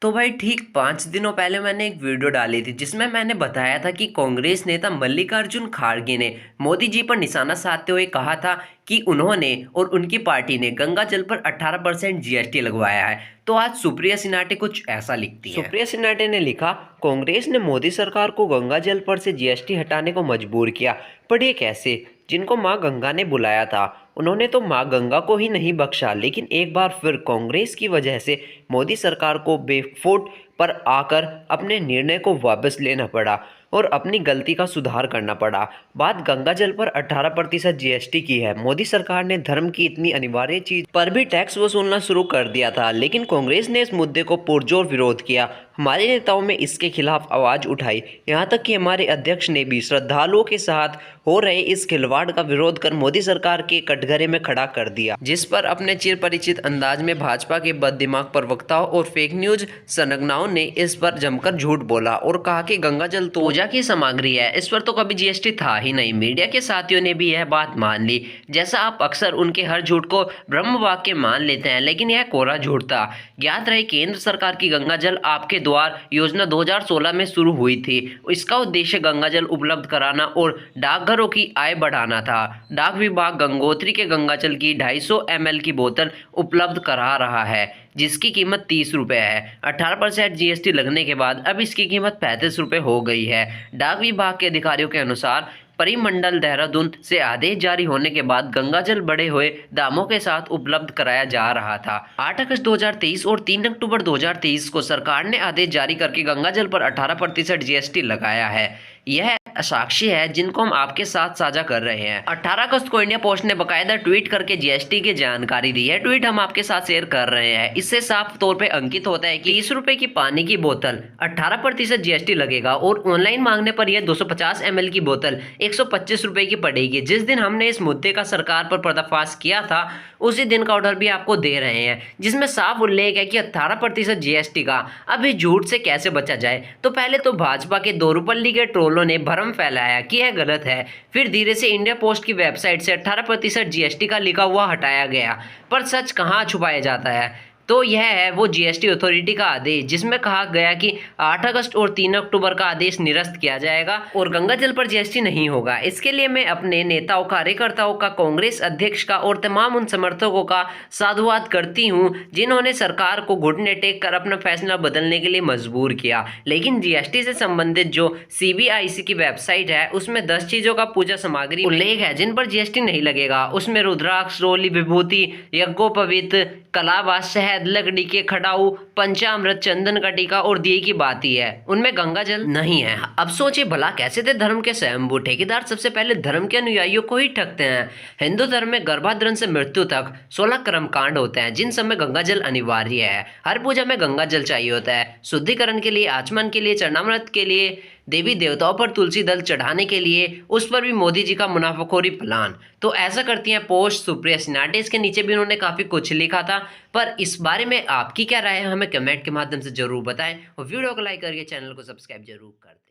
तो भाई ठीक 5 दिनों पहले मैंने एक वीडियो डाली थी जिसमें मैंने बताया था कि कांग्रेस नेता मल्लिकार्जुन खड़गे ने मोदी जी पर निशाना साधते हुए कहा था कि उन्होंने और उनकी पार्टी ने गंगा जल पर 18% जीएसटी लगवाया है। तो आज सुप्रिया सिन्हाटे कुछ ऐसा लिखती हैं। सुप्रिया सिन्हाटे ने लिखा, कांग्रेस ने मोदी सरकार को गंगा जल पर से जीएसटी हटाने को मजबूर किया, पर ये कैसे? जिनको मां गंगा ने बुलाया था उन्होंने तो मां गंगा को ही नहीं बख्शा, लेकिन एक बार फिर कांग्रेस की वजह से मोदी सरकार को बेफोट पर आकर अपने निर्णय को वापस लेना पड़ा और अपनी गलती का सुधार करना पड़ा। बात गंगा जल पर 18% जीएसटी की है। मोदी सरकार ने धर्म की इतनी अनिवार्य चीज पर भी टैक्स वसूलना शुरू कर दिया था, लेकिन कांग्रेस ने इस मुद्दे को पुरजोर विरोध किया। हमारे नेताओं में इसके खिलाफ आवाज उठाई, यहाँ तक कि हमारे अध्यक्ष ने भी श्रद्धालुओं के साथ हो रहे इस खिलवाड़ का विरोध कर मोदी सरकार के कटघरे में खड़ा कर दिया, जिस पर अपने चिर परिचित अंदाज में भाजपा के बददिमाग प्रवक्ताओं और फेक न्यूज संरचनाओं ने इस पर जमकर झूठ बोला और कहा कि गंगा जल तो पूजा की सामग्री है, इस पर तो कभी जीएसटी था ही नहीं। मीडिया के साथियों ने भी यह बात मान ली। जैसा आप अक्सर उनके हर झूठ को ब्रह्म वाक्य मान लेते हैं, लेकिन यह कोरा झूठ था। ज्ञात रहे, केंद्र सरकार की गंगा जल आपके द्वार योजना 2016 में शुरू हुई थी। इसका उद्देश्य गंगा जल उपलब्ध कराना और डाकघरों की आय बढ़ाना था। डाक विभाग गंगोत्री के गंगा जल की 250 ml की बोतल उपलब्ध करा रहा है, जिसकी कीमत 30 रुपये है। 18% जीएसटी लगने के बाद अब इसकी कीमत 35 रुपये हो गई है। डाक विभाग के अधिकारियों के अनुसार परिमंडल देहरादून से आदेश जारी होने के बाद गंगा जल बढ़े हुए दामों के साथ उपलब्ध कराया जा रहा था। 8 अगस्त 2023 और 3 अक्टूबर 2023 को सरकार ने आदेश जारी करके गंगा जल पर 18% जीएसटी लगाया है। यह साक्षी है जिनको हम आपके साथ साझा कर रहे हैं। 18 अगस्त को इंडिया पोस्ट ने बकायदा ट्वीट करके जीएसटी की जानकारी दी है। ट्वीट हम आपके साथ शेयर कर रहे हैं। इससे साफ तौर पे अंकित होता है कि 30 रुपए की पानी की बोतल 18% जीएसटी लगेगा और ऑनलाइन मांगने पर यह 250 ml की बोतल 125 रुपए की पड़ेगी। जिस दिन हमने इस मुद्दे का सरकार पर पर्दाफाश किया था, उसी दिन का ऑर्डर भी आपको दे रहे हैं, जिसमें साफ उल्लेख है कि 18% जीएसटी का। अब इस झूठ से कैसे बचा जाए? तो पहले तो भाजपा के दोरूपल्ली के ट्रोलों ने भरम फैलाया कि यह गलत है। फिर धीरे से इंडिया पोस्ट की वेबसाइट से 18% जीएसटी का लिखा हुआ हटाया गया, पर सच कहाँ छुपाया जाता है? तो यह है वो जीएसटी अथॉरिटी का आदेश जिसमें कहा गया कि 8 अगस्त और 3 अक्टूबर का आदेश निरस्त किया जाएगा और गंगा जल पर जीएसटी नहीं होगा। इसके लिए मैं अपने नेताओं, कार्यकर्ताओं का, कांग्रेस अध्यक्ष का और तमाम उन समर्थकों का साधुवाद करती हूं जिन्होंने सरकार को घुटने टेक कर अपना फैसला बदलने के लिए मजबूर किया। लेकिन जीएसटी से संबंधित जो सीबीआईसी की वेबसाइट है उसमें 10 चीजों का पूजा सामग्री उल्लेख है जिन पर जीएसटी नहीं लगेगा। उसमें रुद्राक्ष, रोली, विभूति, यज्ञोपवीत, कलाबाज, शहद, लकड़ी के खड़ाऊ, पंचामृत, चंदन का टीका और दिए की बाती है। उनमें गंगा जल नहीं है। अब सोचिए भला कैसे थे धर्म के स्वयंभू ठेकेदार सबसे पहले धर्म के अनुयायियों को ही ठगते हैं। हिंदू धर्म में गर्भाधारण से मृत्यु तक 16 कर्मकांड होते हैं जिन सब में गंगा जल अनिवार्य है। हर पूजा में गंगा जल चाहिए होता है, शुद्धिकरण के लिए, आचमन के लिए, चरणामृत के लिए, देवी देवताओं पर तुलसी दल चढ़ाने के लिए। उस पर भी मोदी जी का मुनाफाखोरी प्लान। तो ऐसा करती हैं पोस्ट सुप्रिया सिन्हाटे। इसके नीचे भी उन्होंने काफी कुछ लिखा था, पर इस बारे में आपकी क्या राय है हमें कमेंट के माध्यम से जरूर बताएं और वीडियो को लाइक करके चैनल को सब्सक्राइब जरूर कर दें।